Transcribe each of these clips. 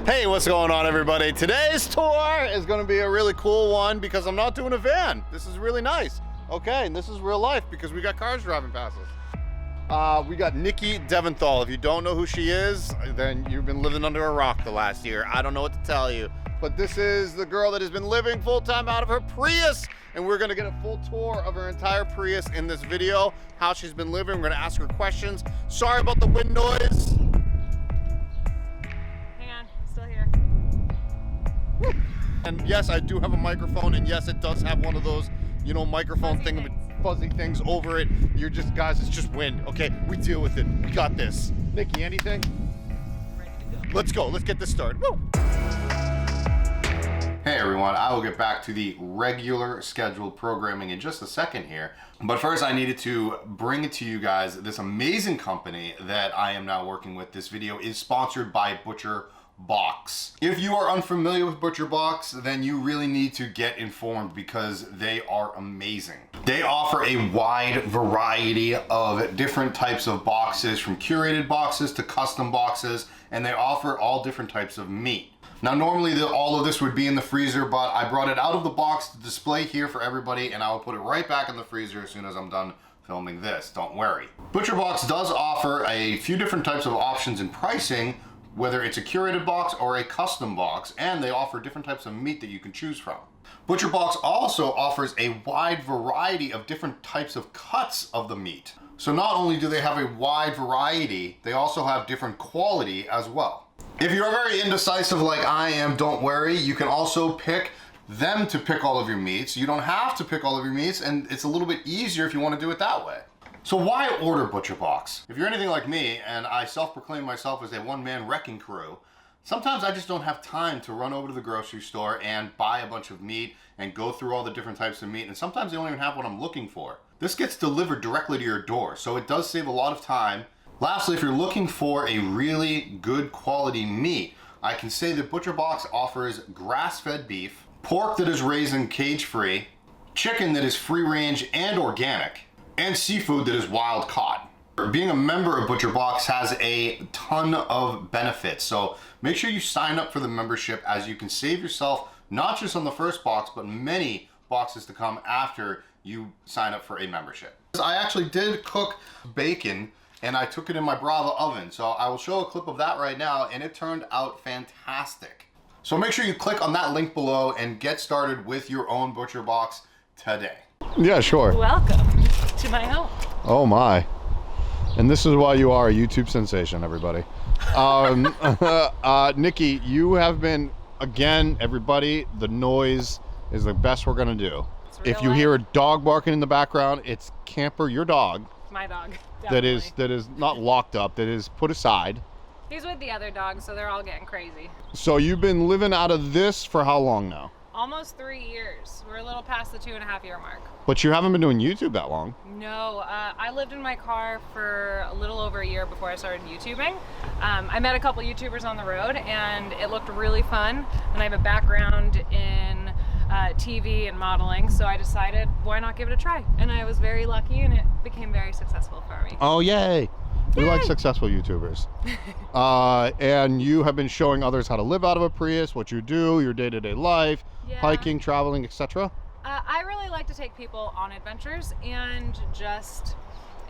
Hey, what's going on, everybody? Today's tour is going to be a really cool one because I'm not doing a van. This is really nice. Okay, and this is real life because we got cars driving past us. We got Nikki Delventhal. If you don't know who she is, then you've been living under a rock the last year. I don't know what to tell you. But this is the girl that has been living full-time out of her Prius. And we're gonna get a full tour of her entire Prius in this video, how she's been living. We're gonna ask her questions. Sorry about the wind noise. And yes, I do have a microphone, and yes, it does have one of those, you know, microphone fuzzy things over it. You're just, guys, it's just wind, okay? We deal with it. We got this. Nikki, anything? Ready to go. Let's go. Let's get this started. Woo! Hey everyone, I will get back to the regular scheduled programming in just a second here. But first I needed to bring it to you guys this amazing company that I am now working with. This video is sponsored by ButcherBox. If you are unfamiliar with ButcherBox, then you really need to get informed because they are amazing. They offer a wide variety of different types of boxes, from curated boxes to custom boxes, and they offer all different types of meat. Now normally all of this would be in the freezer, but I brought it out of the box to display here for everybody, and I will put it right back in the freezer as soon as I'm done filming this, don't worry. ButcherBox does offer a few different types of options in pricing, whether it's a curated box or a custom box, and they offer different types of meat that you can choose from. ButcherBox also offers a wide variety of different types of cuts of the meat. So not only do they have a wide variety, they also have different quality as well. If you're very indecisive like I am, don't worry, you can also pick them to pick all of your meats. You don't have to pick all of your meats, and it's a little bit easier if you want to do it that way. So why order ButcherBox? If you're anything like me, and I self-proclaim myself as a one-man wrecking crew, sometimes I just don't have time to run over to the grocery store and buy a bunch of meat and go through all the different types of meat, and sometimes they don't even have what I'm looking for. This gets delivered directly to your door, so it does save a lot of time. Lastly, if you're looking for a really good quality meat, I can say that ButcherBox offers grass-fed beef, pork that is raised and cage-free, chicken that is free-range and organic, and seafood that is wild caught. Being a member of ButcherBox has a ton of benefits, so make sure you sign up for the membership, as you can save yourself not just on the first box, but many boxes to come after you sign up for a membership. I actually did cook bacon, and I took it in my Brava oven, so I will show a clip of that right now, and it turned out fantastic. So make sure you click on that link below and get started with your own ButcherBox today. Yeah, sure. Welcome to my home. Oh my. And this is why you are a YouTube sensation, everybody. Nikki, you have been, again, everybody, the noise is the best we're gonna do. If you hear a dog barking in the background, it's Camper, your dog. My dog, definitely. definitely. That is not locked up, that is put aside. He's with the other dogs, so they're all getting crazy. So you've been living out of this for how long now? Almost 3 years. We're a little past the 2.5-year mark. But you haven't been doing YouTube that long. No, I lived in my car for a little over a year before I started YouTubing. I met a couple YouTubers on the road, and it looked really fun. And I have a background in TV and modeling, so I decided, why not give it a try? And I was very lucky, and it became very successful for me. Oh, yay! We like successful YouTubers. And you have been showing others how to live out of a Prius, what you do, your day-to-day life, hiking, traveling, etc. I really like to take people on adventures and just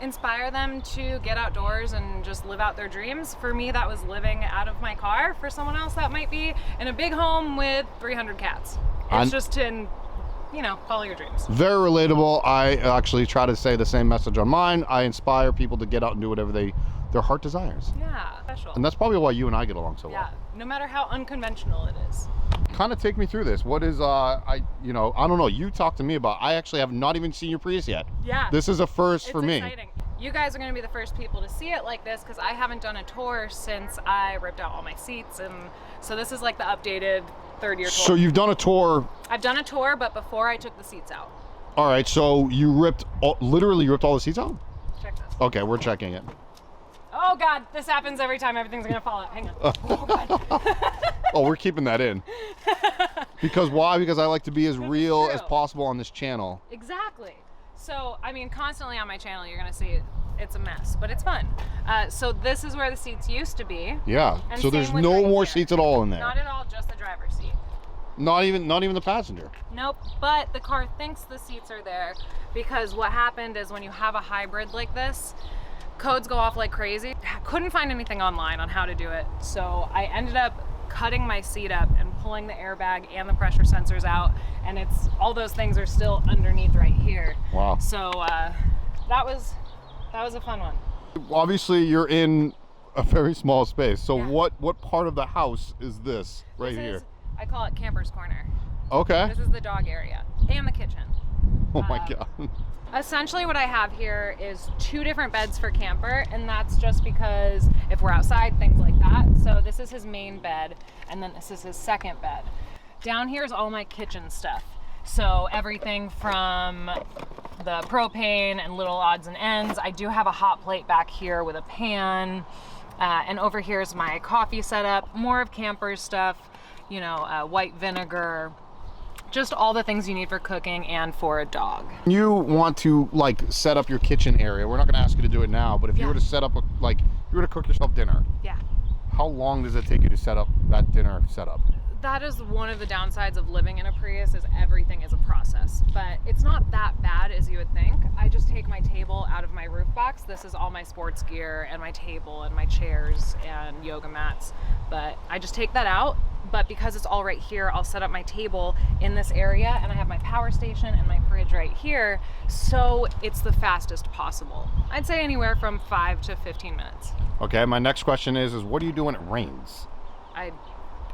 inspire them to get outdoors and just live out their dreams. For me, that was living out of my car. For someone else, that might be in a big home with 300 cats. It's just to, you know, follow your dreams. Very relatable. I actually try to say the same message on mine. I inspire people to get out and do whatever their heart desires. Yeah, special. And that's probably why you and I get along so well. Yeah, no matter how unconventional it is. Kind of take me through this. What is, I don't know, you talk to me about, I actually have not even seen your Prius yet. Yeah. This is a first for me. Exciting. You guys are going to be the first people to see it like this, because I haven't done a tour since I ripped out all my seats, and so this is like the updated third-year tour. So you've done a tour. I've done a tour, but before I took the seats out. All right, so you literally ripped all the seats out? Check this. Okay, we're checking it. Oh God, this happens every time. Everything's gonna fall out. Hang on. Oh God. Oh, we're keeping that in. Because why? Because I like to be as real as possible on this channel. Exactly. So, I mean, constantly on my channel, you're gonna see It's a mess, but it's fun. So this is where the seats used to be. Yeah. And So there's same with no right more here. seats at all in there. Not at all, just the driver's seat. Not even the passenger. Nope, but the car thinks the seats are there because what happened is when you have a hybrid like this, codes go off like crazy. Couldn't find anything online on how to do it, so I ended up cutting my seat up and pulling the airbag and the pressure sensors out, and it's all those things are still underneath right here. Wow. So that was a fun one. Obviously, you're in a very small space. So Yeah. what part of the house is this right This here? is, I call it Camper's Corner. Okay. This is the dog area and the kitchen. Oh my God. Essentially what I have here is 2 different beds for Camper, and that's just because if we're outside, things like that. So this is his main bed, and then this is his second bed. Down here is all my kitchen stuff. So everything from the propane and little odds and ends. I do have a hot plate back here with a pan, and over here is my coffee setup, more of Camper's stuff, you know, white vinegar, just all the things you need for cooking and for a dog. You want to like set up your kitchen area. We're not going to ask you to do it now, but if you Yeah. were to set up like you were to cook yourself dinner, Yeah. how long does it take you to set up that dinner setup? That is one of the downsides of living in a Prius, is everything is a process, but it's not that bad as you would think. I just take my table out of my roof box. This is all my sports gear and my table and my chairs and yoga mats, but I just take that out. But because it's all right here, I'll set up my table in this area, and I have my power station and my fridge right here, so it's the fastest possible. I'd say anywhere from 5 to 15 minutes. Okay, my next question is what do you do when it rains? I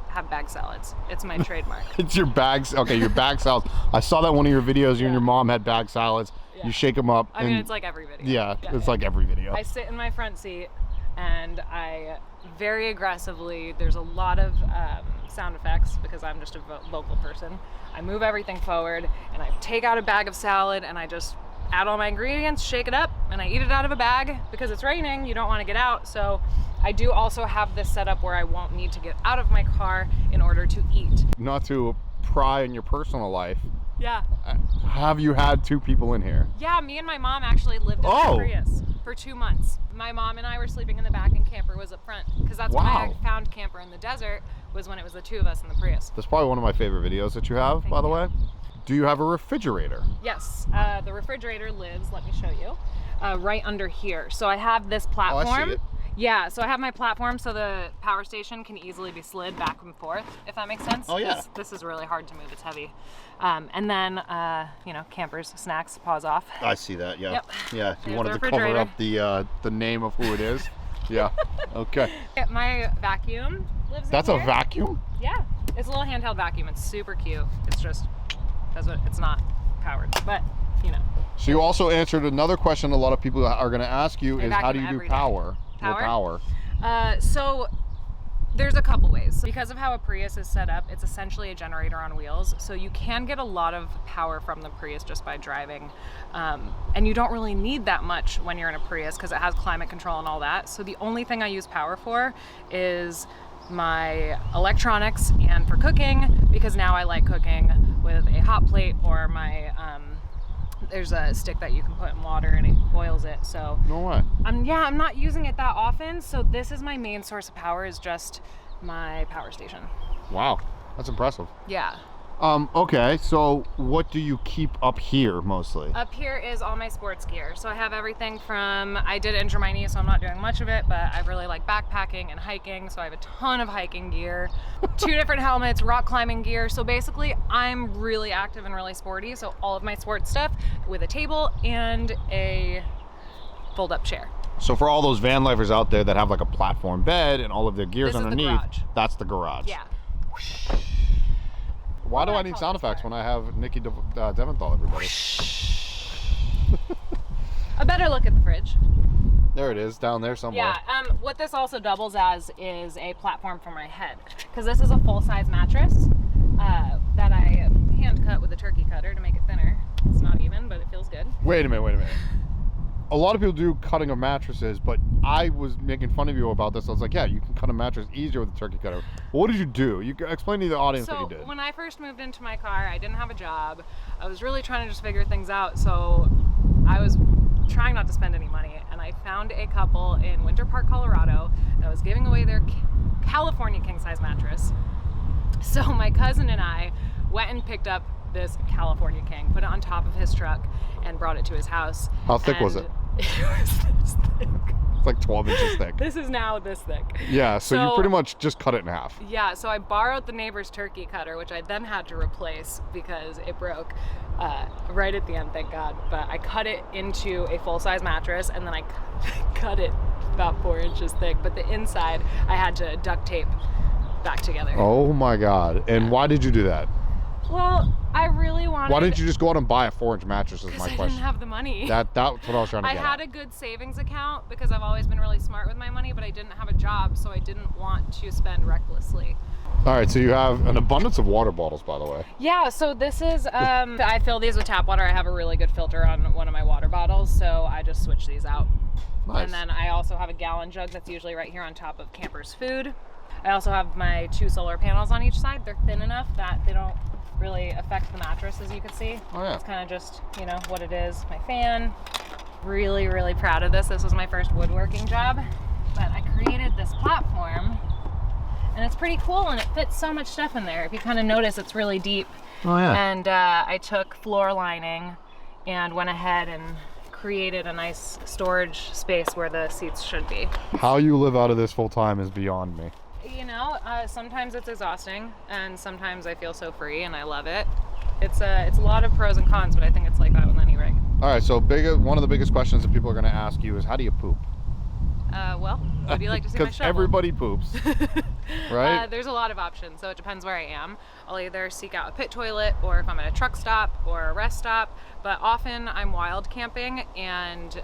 have bag salads. It's my trademark. It's your bags. Okay, your bag salads. I saw that one of your videos. You and your mom had bag salads. Yeah. You shake them up. I mean, it's like every video. Yeah, it's like every video. I sit in my front seat, and I very aggressively, there's a lot of sound effects because I'm just a vocal person. I move everything forward, and I take out a bag of salad, and I just add all my ingredients, shake it up, and I eat it out of a bag because it's raining. You don't want to get out. So I do also have this set up where I won't need to get out of my car in order to eat. Not to pry in your personal life. Yeah. Have you had 2 people in here? Yeah, me and my mom actually lived in the Prius for 2 months. My mom and I were sleeping in the back, and Camper was up front, because that's when I found Camper in the desert, was when it was the 2 of us in the Prius. That's probably one of my favorite videos that you have, by the way. Do you have a refrigerator? Yes, the refrigerator lives, let me show you, right under here. So I have this platform. Oh, I see it. Yeah, so I have my platform so the power station can easily be slid back and forth, if that makes sense. Oh, yeah. This is really hard to move, it's heavy. And then, you know, Camper's snacks, paws off. I see that, yeah. Yep. Yeah, you There's wanted the to cover refrigerator. up the name of who it is. Yeah, okay. My vacuum lives That's in a here. vacuum? Yeah, it's a little handheld vacuum. It's super cute. It's just, it's not powered, but you know. So you also answered another question a lot of people are going to ask you I is how do you vacuum do every day. power? Power? Or power? So there's a couple ways. Because of how a Prius is set up, it's essentially a generator on wheels. So you can get a lot of power from the Prius just by driving. And you don't really need that much when you're in a Prius because it has climate control and all that. So the only thing I use power for is my electronics and for cooking, because now I like cooking with a hot plate or my, there's a stick that you can put in water and it boils it. So No way. I'm not using it that often. So this is my main source of power, is just my power station. Wow, that's impressive. Yeah. Okay, so what do you keep up here mostly? Up here is all my sports gear. So I have everything from, I did injure my knee, so I'm not doing much of it, but I really like backpacking and hiking. So I have a ton of hiking gear, 2 different helmets, rock climbing gear. So basically I'm really active and really sporty. So all of my sports stuff with a table and a fold up chair. So for all those van lifers out there that have like a platform bed and all of their gear's This is the underneath, garage. that's the garage. Yeah. Why do What I I need call sound this effects part. when I have Nikki Delventhal, everybody? A better look at the fridge. There it is, down there somewhere. Yeah, what this also doubles as is a platform for my head, because this is a full-size mattress that I hand cut with a turkey cutter to make it thinner. It's not even, but it feels good. Wait a minute. A lot of people do cutting of mattresses, but I was making fun of you about this. I was like, yeah, you can cut a mattress easier with a turkey cutter. What did you do? You explain to the audience what you did. So when I first moved into my car, I didn't have a job. I was really trying to just figure things out, so I was trying not to spend any money, and I found a couple in Winter Park, Colorado that was giving away their California king-size mattress. So my cousin and I went and picked up this California king, put it on top of his truck, and brought it to his house. How thick was it? It was this thick. It's like 12 inches thick. This is now this thick. Yeah, so you pretty much just cut it in half. Yeah, so I borrowed the neighbor's turkey cutter, which I then had to replace because it broke right at the end, thank God. But I cut it into a full-size mattress, and then I cut it about 4 inches thick. But the inside, I had to duct tape back together. Oh my God. And why did you do that? Well, I really wanted... Why didn't you just go out and buy a 4-inch mattress is my question. I didn't have the money. That's what I was trying to get I had a good savings account because I've always been really smart with my money, but I didn't have a job, so I didn't want to spend recklessly. All right, so you have an abundance of water bottles, by the way. Yeah, so this is, I fill these with tap water. I have a really good filter on one of my water bottles, so I just switch these out. Nice. And then I also have a gallon jug that's usually right here on top of camper's food. I also have my 2 solar panels on each side. They're thin enough that they don't really affect the mattress, as you can see. Oh yeah. It's kind of just, you know, what it is. My fan. Really, really proud of this. This was my first woodworking job, but I created this platform, and it's pretty cool, and it fits so much stuff in there. If you kind of notice, it's really deep. Oh yeah. And I took floor lining and went ahead and created a nice storage space where the seats should be. How you live out of this full time is beyond me. You know, sometimes it's exhausting, and sometimes I feel so free, and I love it. It's a lot of pros and cons, but I think it's like that with any rig. All right, so one of the biggest questions that people are going to ask you is, how do you poop? Well, would you like to see my Because shovel? everybody poops, right? There's a lot of options, so it depends where I am. I'll either seek out a pit toilet, or if I'm at a truck stop or a rest stop, but often I'm wild camping, and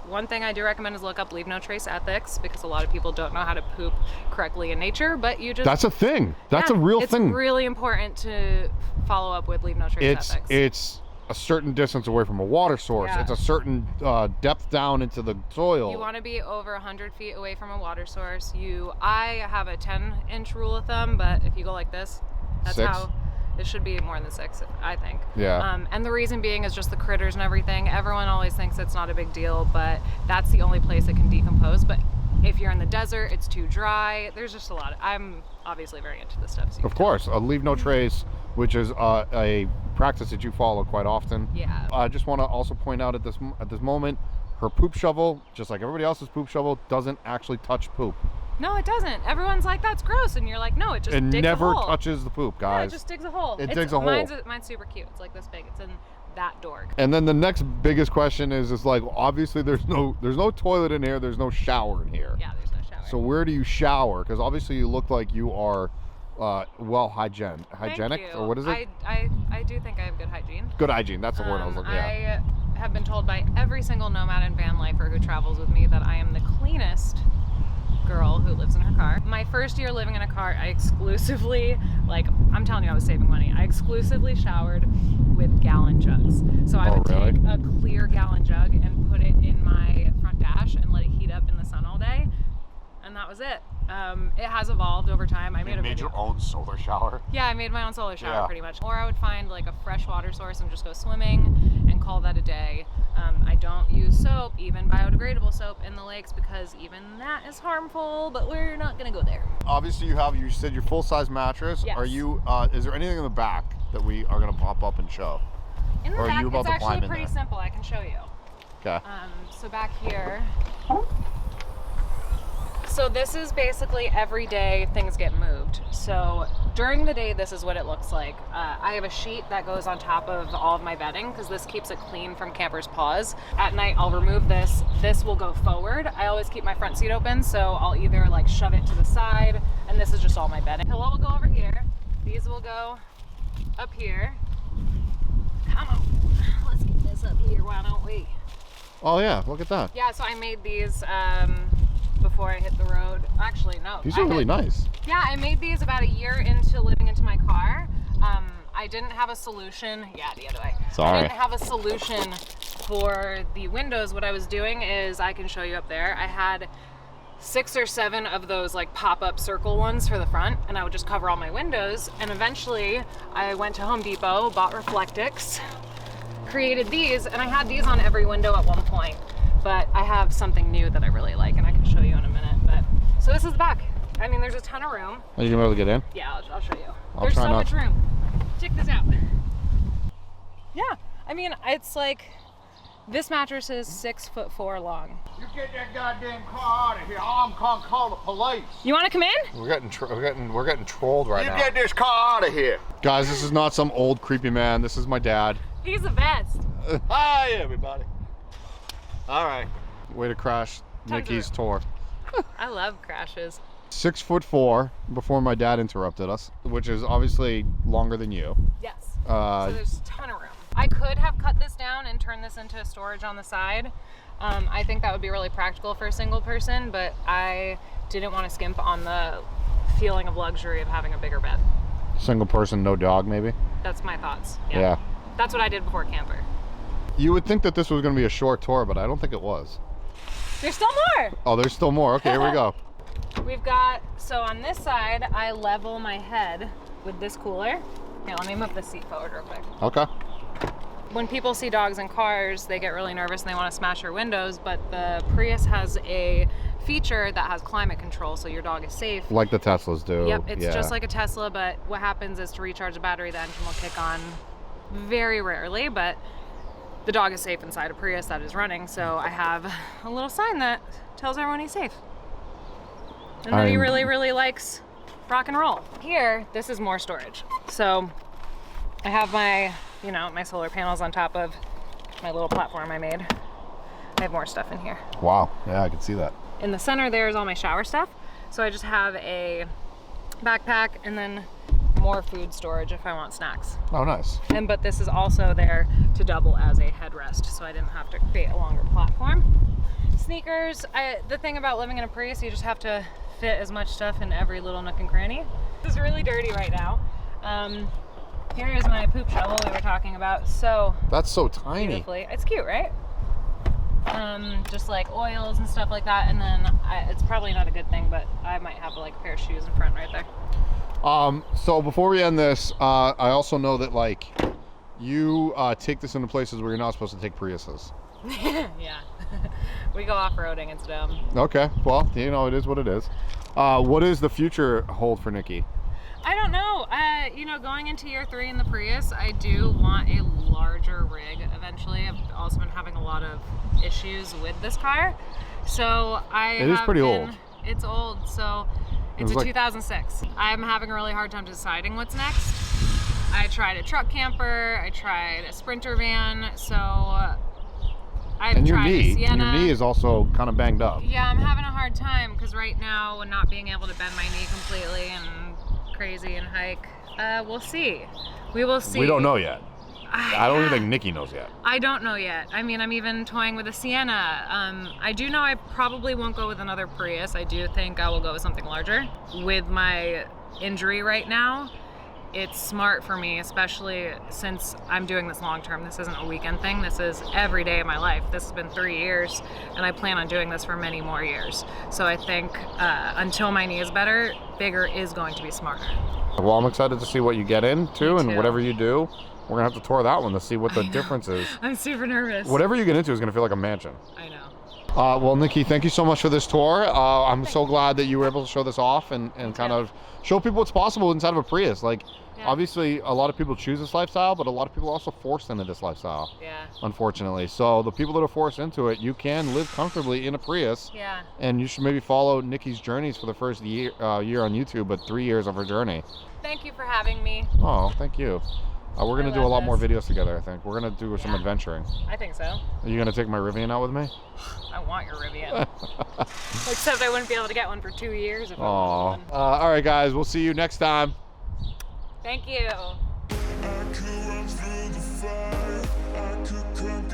one thing I do recommend is look up Leave No Trace Ethics, because a lot of people don't know how to poop correctly in nature, but you just... That's a thing. That's a real thing. It's really important to follow up with Leave No Trace Ethics. It's a certain distance away from a water source. Yeah. It's a certain depth down into the soil. You want to be over 100 feet away from a water source. I have a 10-inch rule of thumb, but if you go like this, that's 6? how... It should be more than 6, I think. Yeah. And the reason being is just the critters and everything. Everyone always thinks it's not a big deal, but that's the only place it can decompose. But if you're in the desert, it's too dry. There's just a lot. I'm obviously very into this stuff. So of course, Leave No Trace, which is a practice that you follow quite often. Yeah. I just want to also point out at this moment, her poop shovel, just like everybody else's poop shovel, doesn't actually touch poop. No, it doesn't. Everyone's like, that's gross. And you're like, no, it just digs a hole. It never touches the poop, guys. Yeah, it just digs a hole. It digs a hole. Mine's super cute. It's like this big. It's in that door. And then the next biggest question is like, obviously there's no toilet in here. There's no shower in here. Yeah, there's no shower. So where do you shower? Because obviously you look like you are well hygienic, or what is it? I do think I have good hygiene. Good hygiene. That's the word I was looking at. I have been told by every single nomad and van lifer who travels with me that I am the cleanest girl who lives in her car. My first year living in a car, I exclusively, I'm telling you, I was saving money. I exclusively showered with gallon jugs. So I would take a clear gallon jug and put it in my front dash and let it heat up in the sun all day. And that was it. It has evolved over time. I made your own solar shower? Yeah, I made my own solar shower pretty much. Or I would find like a fresh water source and just go swimming and call that a day. I don't use soap, even biodegradable soap, in the lakes because even that is harmful, but we're not gonna go there. Obviously you said your full-size mattress. Yes. Are you, is there anything in the back that we are gonna pop up and show? In the or back, are you about it's to climb actually in pretty there? simple. I can show you. Okay. So back here, so this is basically every day things get moved. So during the day, this is what it looks like. I have a sheet that goes on top of all of my bedding because this keeps it clean from campers' paws. At night, I'll remove this. This will go forward. I always keep my front seat open, so I'll either like shove it to the side, and this is just all my bedding. Pillow will go over here. These will go up here. Come on, let's get this up here, why don't we? Oh yeah, look at that. Yeah, so I made these before I hit the road. Actually, no. These are really nice. Yeah, I made these about a year into living into my car. I didn't have a solution. Yeah, the other way. Sorry. I didn't have a solution for the windows. What I was doing is, I can show you up there, I had 6 or 7 of those like pop-up circle ones for the front, and I would just cover all my windows. And eventually I went to Home Depot, bought Reflectix, created these, and I had these on every window at one point. but I have something new that I really like, and I can show you in a minute. But so this is the back. I mean, there's a ton of room. Are you gonna be able to get in? Yeah, I'll show you. I'll There's try so not much to. room. Check this out. Yeah, I mean, it's like, this mattress is 6'4" long. You get that goddamn car out of here. I'm gonna call the police. You want to come in? We're getting trolled right now. You get this car out of here. Guys, this is not some old creepy man. This is my dad. He's the best. Hi, everybody. All right. Way to crash Nikki's tour. I love crashes. 6'4" before my dad interrupted us, which is obviously longer than you. Yes. So there's a ton of room. I could have cut this down and turned this into storage on the side. I think that would be really practical for a single person, but I didn't want to skimp on the feeling of luxury of having a bigger bed. Single person, no dog, maybe? That's my thoughts. Yeah. That's what I did before camper. You would think that this was going to be a short tour, but I don't think it was. There's still more. Oh, there's still more. Okay, here we go. We've got, so on this side, I level my head with this cooler. Here, let me move the seat forward real quick. Okay. When people see dogs in cars, they get really nervous and they want to smash your windows, but the Prius has a feature that has climate control, so your dog is safe. Like the Teslas do. Yep, it's just like a Tesla, but what happens is to recharge the battery, the engine will kick on very rarely, but the dog is safe inside a Prius that is running, so I have a little sign that tells everyone he's safe. And that he really, really likes rock and roll. Here, this is more storage. So I have my, you know, my solar panels on top of my little platform I made. I have more stuff in here. Wow, yeah, I can see that. In the center there is all my shower stuff. So I just have a backpack and then more food storage if I want snacks. Oh, nice. But this is also there to double as a headrest, so I didn't have to create a longer platform. Sneakers, the thing about living in a Prius, you just have to fit as much stuff in every little nook and cranny. This is really dirty right now. Here is my poop shovel we were talking about. So that's so tiny. Beautifully. It's cute, right? Just like oils and stuff like that, and then it's probably not a good thing, but I might have like a pair of shoes in front right there. So before we end this, I also know that like you take this into places where you're not supposed to take Priuses. Yeah. We go off-roading, it's dumb. Okay, well, you know, it is what it is. What does the future hold for Nikki? I don't know. You know, going into year 3 in the Prius, I do want a larger rig eventually. I've also been having a lot of issues with this car. So It is pretty old. It's old, so it's a 2006. I'm having a really hard time deciding what's next. I tried a truck camper, I tried a Sprinter van, so I've tried a Sienna. And your knee is also kind of banged up. Yeah, I'm having a hard time because right now, not being able to bend my knee completely and crazy and hike, we'll see. We will see. We don't know yet. I don't even think Nikki knows yet. I don't know yet. I mean, I'm even toying with a Sienna. I do know I probably won't go with another Prius. I do think I will go with something larger. With my injury right now, it's smart for me, especially since I'm doing this long term. This isn't a weekend thing. This is every day of my life. This has been 3 years, and I plan on doing this for many more years. So I think until my knee is better, bigger is going to be smarter. Well, I'm excited to see what you get into, and whatever you do, we're gonna have to tour that one to see what the difference is. I'm super nervous. Whatever you get into is gonna feel like a mansion. I know. Well, Nikki, thank you so much for this tour. I'm so glad that you were able to show this off and kind of show people what's possible inside of a Prius. Like, obviously, a lot of people choose this lifestyle, but a lot of people are also forced into this lifestyle. Yeah. Unfortunately. So the people that are forced into it, you can live comfortably in a Prius. Yeah. And you should maybe follow Nikki's journeys for the first year on YouTube, but 3 years of her journey. Thank you for having me. Oh, thank you. We're going to do a lot more videos together, I think. We're going to do some adventuring. I think so. Are you going to take my Rivian out with me? I want your Rivian. Except I wouldn't be able to get one for 2 years if I wanted one. All right, guys. We'll see you next time. Thank you. I could run through the fire, I could come